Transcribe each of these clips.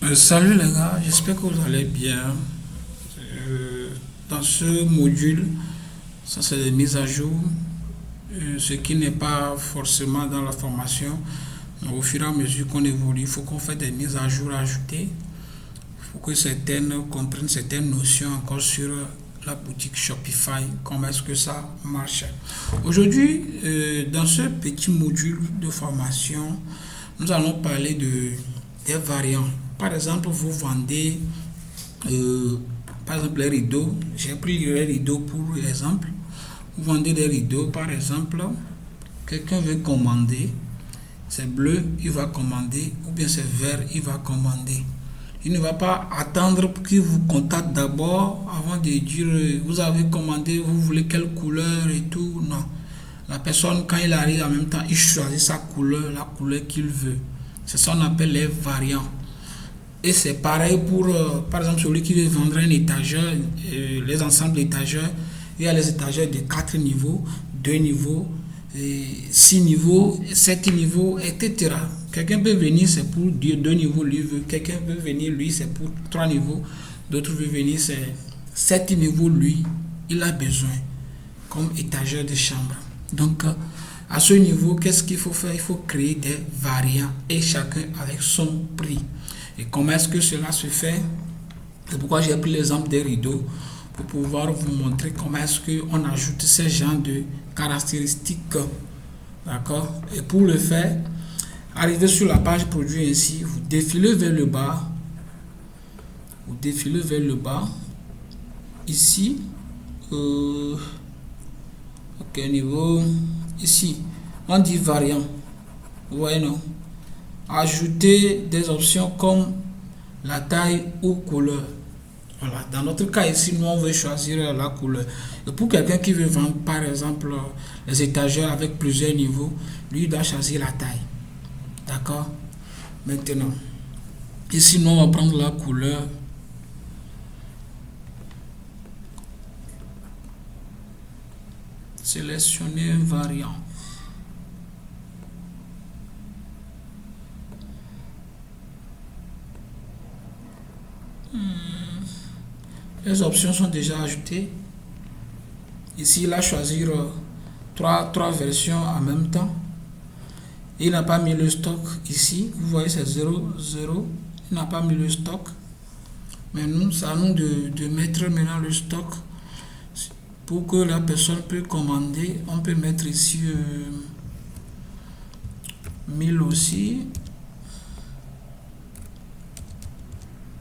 Salut les gars, j'espère que vous allez bien. Dans ce module, ça c'est des mises à jour, ce qui n'est pas forcément dans la formation. Mais au fur et à mesure qu'on évolue, il faut qu'on fasse des mises à jour ajoutées. Il faut que certaines comprennent certaines notions encore sur la boutique Shopify, comment est-ce que ça marche. Aujourd'hui, dans ce petit module de formation, nous allons parler des variants. Par exemple, vous vendez, euh, par exemple, les rideaux. J'ai pris les rideaux pour exemple. Vous vendez des rideaux, par exemple. Quelqu'un veut commander. C'est bleu, il va commander. Ou bien c'est vert, il va commander. Il ne va pas attendre qu'il vous contacte d'abord avant de dire vous avez commandé, vous voulez quelle couleur et tout. Non. La personne, quand il arrive en même temps, il choisit sa couleur, la couleur qu'il veut. C'est ça qu'on appelle les variants. Et c'est pareil pour, par exemple, celui qui veut vendre un étagère, les ensembles d'étagères. Il y a les étagères de 4 niveaux, 2 niveaux, 6 niveaux, 7 niveaux, etc. Quelqu'un peut venir, c'est pour 2 niveaux, lui veut. Quelqu'un peut venir, lui, c'est pour 3 niveaux. D'autres veulent venir, c'est 7 niveaux, lui, il a besoin, comme étagère de chambre. Donc, à ce niveau, qu'est-ce qu'il faut faire? Il faut créer des variants et chacun avec son prix. Et comment est-ce que cela se fait? C'est pourquoi j'ai pris l'exemple des rideaux pour pouvoir vous montrer comment est-ce qu'on ajoute ces genres de caractéristiques. D'accord? Et pour le faire, arrivez sur la page produit ainsi, vous défilez vers le bas. Vous défilez vers le bas. Ici, ok, niveau, ici, on dit variant. Vous voyez, non? Ajouter des options comme la taille ou couleur. Voilà. Dans notre cas ici, nous on veut choisir la couleur. Et pour quelqu'un qui veut vendre par exemple les étagères avec plusieurs niveaux, lui il doit choisir la taille. D'accord? Maintenant, ici nous on va prendre la couleur. Sélectionner un variant. Les options sont déjà ajoutées. Ici, il a choisi trois versions en même temps. Il n'a pas mis le stock ici. Vous voyez, c'est 0, 0. Il n'a pas mis le stock. Mais nous, c'est à nous de mettre maintenant le stock. Pour que la personne puisse commander, on peut mettre ici 1000 aussi.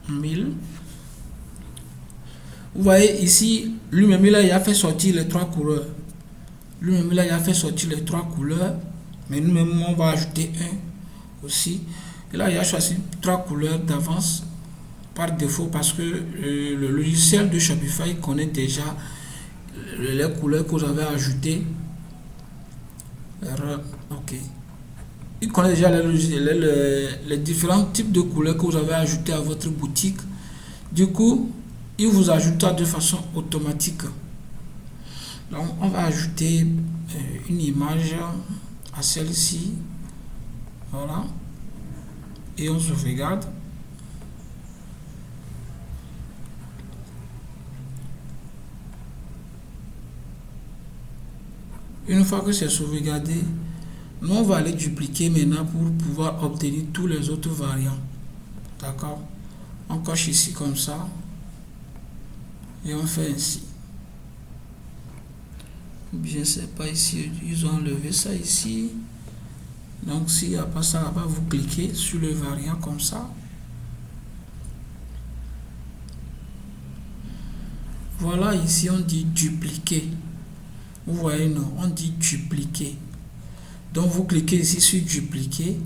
1000. Vous voyez ici, lui-même il a fait sortir les 3 couleurs. Lui-même il a fait sortir les 3 couleurs. Mais nous-mêmes on va ajouter un aussi. Et là il a choisi 3 couleurs d'avance par défaut parce que le logiciel de Shopify connaît déjà les couleurs que vous avez ajoutées. Ok. Il connaît déjà les différents types de couleurs que vous avez ajoutées à votre boutique. Du coup, il vous ajoutera de façon automatique. Donc, on va ajouter une image à celle-ci. Voilà. Et on sauvegarde. Une fois que c'est sauvegardé, nous on va aller dupliquer maintenant pour pouvoir obtenir tous les autres variants. D'accord? On coche ici comme ça. Et on fait ainsi. Bien, c'est pas ici. Ils ont enlevé ça ici. Donc, s'il n'y a pas ça là-bas, vous cliquez sur le variant comme ça. Voilà, ici, on dit dupliquer. Vous voyez, non, on dit dupliquer. Donc, vous cliquez ici sur dupliquer.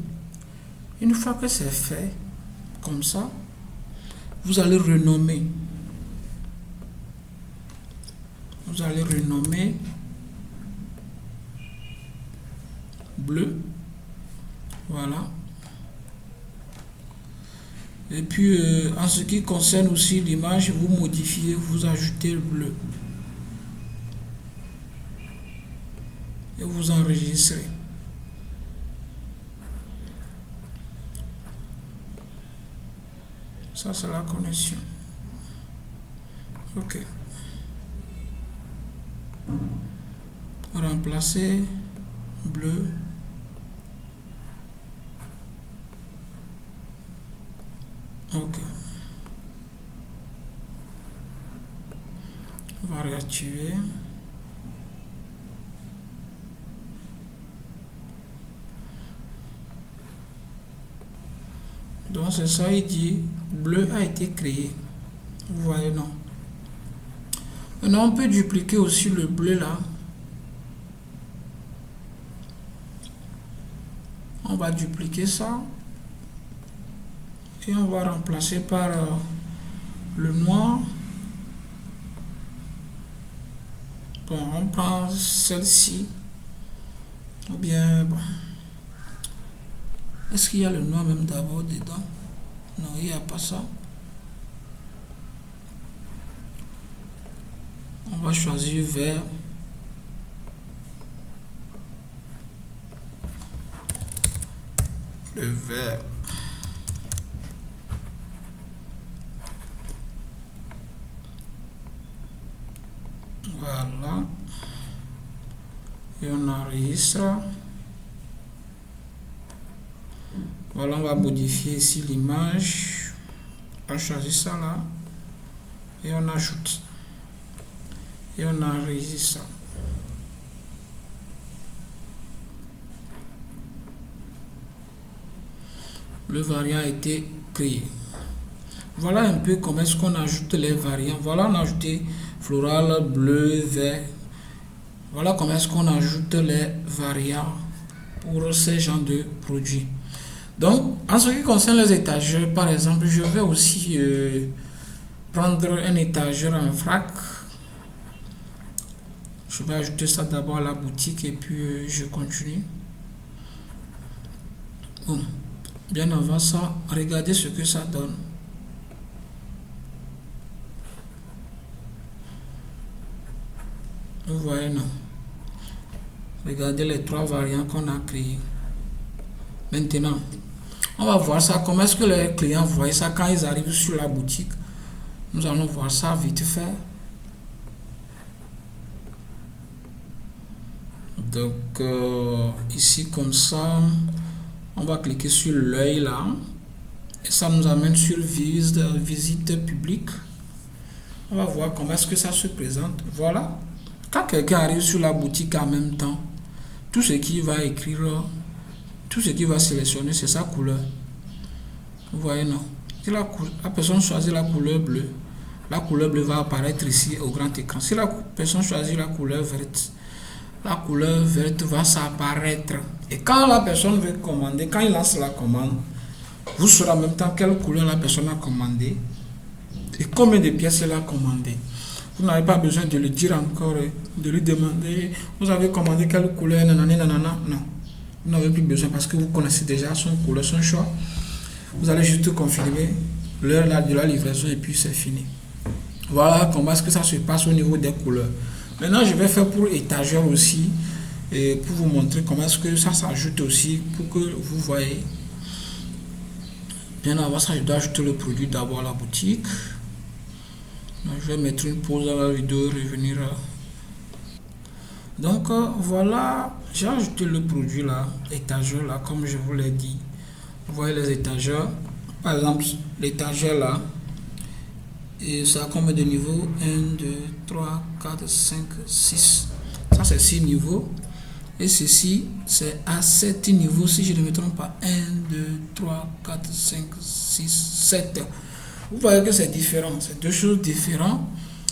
Une fois que c'est fait, comme ça, vous allez renommer. Vous allez renommer bleu. Voilà. Et puis, en ce qui concerne aussi l'image, vous modifiez, vous ajoutez le bleu. Et vous enregistrez. Ça, c'est la connexion. Ok. Remplacer bleu. Ok. On va réactiver. Donc c'est ça, il dit bleu a été créé. Vous voyez, non? Maintenant, on peut dupliquer aussi le bleu là. On va dupliquer ça. Et on va remplacer par le noir. Bon, on prend celle-ci. Ou bien, bon. Est-ce qu'il y a le noir même d'abord dedans? Non, il n'y a pas ça. On va choisir vert. Le vert. Voilà. Et on enregistre. Voilà, on va modifier ici l'image. On choisit ça là. Et on ajoute. Et on enregistre ça. Le variant a été créé. Voilà un peu comment est-ce qu'on ajoute les variants. Voilà, on a ajouté floral, bleu, vert. Voilà comment est-ce qu'on ajoute les variants pour ces genres de produits. Donc, en ce qui concerne les étagères, par exemple, je vais aussi prendre un étagère en vrac. Je vais ajouter ça d'abord à la boutique et puis je continue. Bon, bien avant ça, regardez ce que ça donne. Vous voyez, non? Regardez les trois variants qu'on a créés. Maintenant, on va voir ça. Comment est-ce que les clients voient ça quand ils arrivent sur la boutique? Nous allons voir ça vite fait. Donc, ici, comme ça, on va cliquer sur l'œil là. Et ça nous amène sur visite publique. On va voir comment est-ce que ça se présente. Voilà. Quand quelqu'un arrive sur la boutique en même temps, tout ce qu'il va écrire, tout ce qu'il va sélectionner, c'est sa couleur. Vous voyez, non? Si la personne choisit la couleur bleue va apparaître ici au grand écran. Si la personne choisit la couleur verte va s'apparaître. Et quand la personne veut commander, quand il lance la commande, vous saurez en même temps quelle couleur la personne a commandé et combien de pièces elle a commandé. Vous n'avez pas besoin de le dire encore, de lui demander, vous avez commandé quelle couleur, nanana, nanana. Non, vous n'avez plus besoin parce que vous connaissez déjà son couleur, son choix. Vous allez juste confirmer l'heure de la livraison et puis c'est fini. Voilà comment est-ce que ça se passe au niveau des couleurs. Maintenant, je vais faire pour étagère aussi et pour vous montrer comment est-ce que ça s'ajoute aussi pour que vous voyez. Bien avant ça, je dois ajouter le produit d'abord à la boutique. Donc, je vais mettre une pause à la vidéo, revenir. Donc voilà, j'ai ajouté le produit là, étagère là, comme je vous l'ai dit. Vous voyez les étagères. Par exemple, l'étagère là, et ça a combien de niveaux? 1, 2, 3, 4, 5, 6. Ça c'est 6 niveaux. Et ceci c'est à 7 niveaux, si je ne me trompe pas. 1, 2, 3, 4, 5, 6, 7. Vous voyez que c'est différent. C'est deux choses différentes.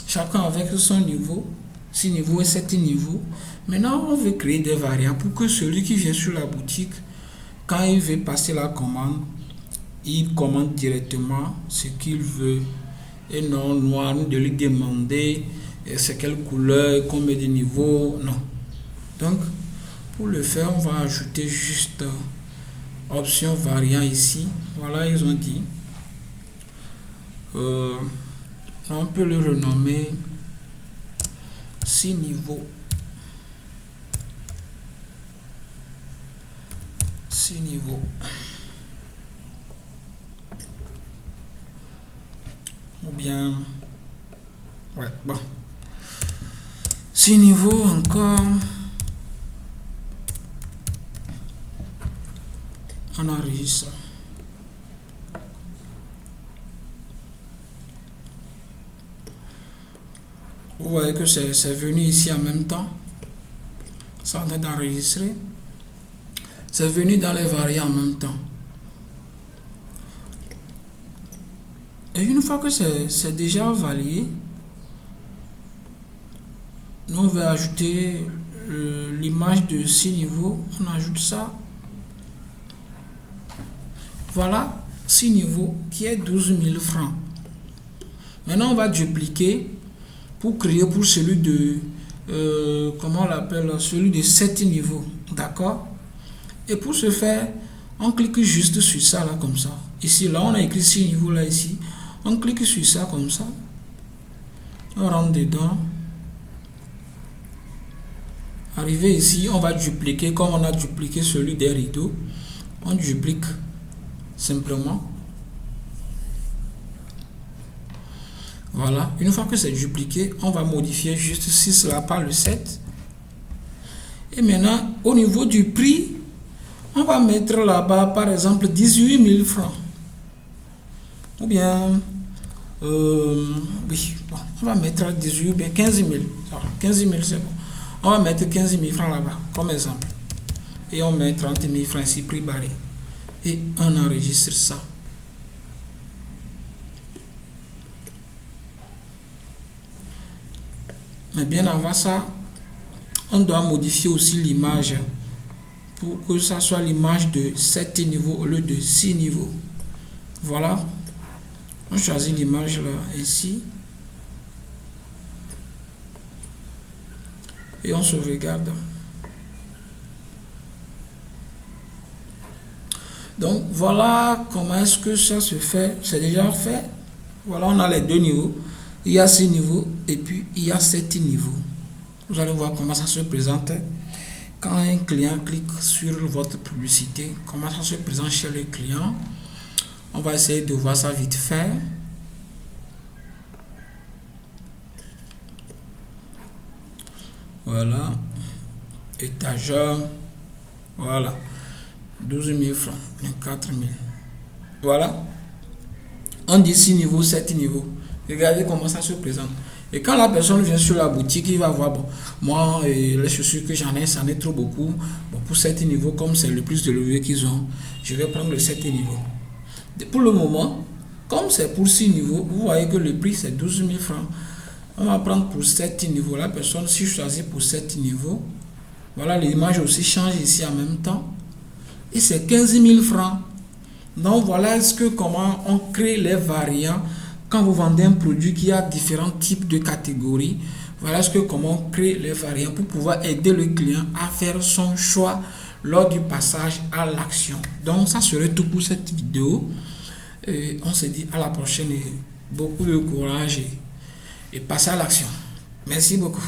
Chacun avec son niveau. 6 niveaux et 7 niveaux. Maintenant, on veut créer des variants pour que celui qui vient sur la boutique, quand il veut passer la commande, il commande directement ce qu'il veut. Et non, nous de lui demander c'est quelle couleur, combien de niveaux. Non. Donc, pour le faire, on va ajouter juste option variant ici. Voilà, ils ont dit. On peut le renommer 6 niveaux. 6 niveaux. ou bien, ouais, bon, 6 niveaux encore, on enregistre. Vous voyez que c'est venu ici en même temps. Ça en train d'enregistrer. C'est venu dans les variants en même temps. Et une fois que c'est déjà validé, nous on va ajouter l'image de 6 niveaux. On ajoute ça. Voilà 6 niveaux qui est 12 000 francs. Maintenant on va dupliquer pour créer pour celui de comment on l'appelle, celui de 7 niveaux, d'accord. Et pour ce faire, on clique juste sur ça là comme ça. Ici là on a écrit 6 niveaux là ici, on clique sur ça comme ça, on rentre dedans. Arrivé ici, on va dupliquer comme on a dupliqué celui des rideaux. On duplique simplement. Voilà, une fois que c'est dupliqué, on va modifier juste 6 là par le 7. Et maintenant, au niveau du prix, on va mettre là-bas, par exemple, 18 000 francs. Ou bien, oui, bon, on va mettre 18 bien 15 000. 15 000, c'est bon. On va mettre 15 000 francs là-bas, comme exemple. Et on met 30 000 francs ici, prix barré. Et on enregistre ça. Mais bien avant ça, on doit modifier aussi l'image pour que ça soit l'image de 7 niveaux au lieu de 6 niveaux. Voilà. On choisit l'image là, ici. Et on sauvegarde. Donc voilà comment est-ce que ça se fait. C'est déjà fait. Voilà, on a les deux niveaux. Il y a 6 niveaux et puis il y a 7 niveaux. Vous allez voir comment ça se présente quand un client clique sur votre publicité. Comment ça se présente chez le client. On va essayer de voir ça vite fait. Voilà. Étageur. Voilà. 12 000 francs. 24 000. Voilà. On dit 6 niveaux, 7 niveaux. Regardez comment ça se présente. Et quand la personne vient sur la boutique, il va voir, bon, moi, les chaussures que j'en ai, ça en est trop beaucoup. Bon, pour 7 niveaux, comme c'est le plus élevé qu'ils ont, je vais prendre le 7 niveaux. Pour le moment, comme c'est pour 6 niveaux, vous voyez que le prix c'est 12 000 francs. On va prendre pour 7 niveaux. La personne, si je choisis pour 7 niveaux, voilà, l'image aussi change ici en même temps. Et c'est 15 000 francs. Donc voilà comment on crée les variants. Quand vous vendez un produit qui a différents types de catégories, voilà comment on crée les variants pour pouvoir aider le client à faire son choix lors du passage à l'action. Donc ça serait tout pour cette vidéo. Et on se dit à la prochaine et beaucoup de courage et passez à l'action. Merci beaucoup.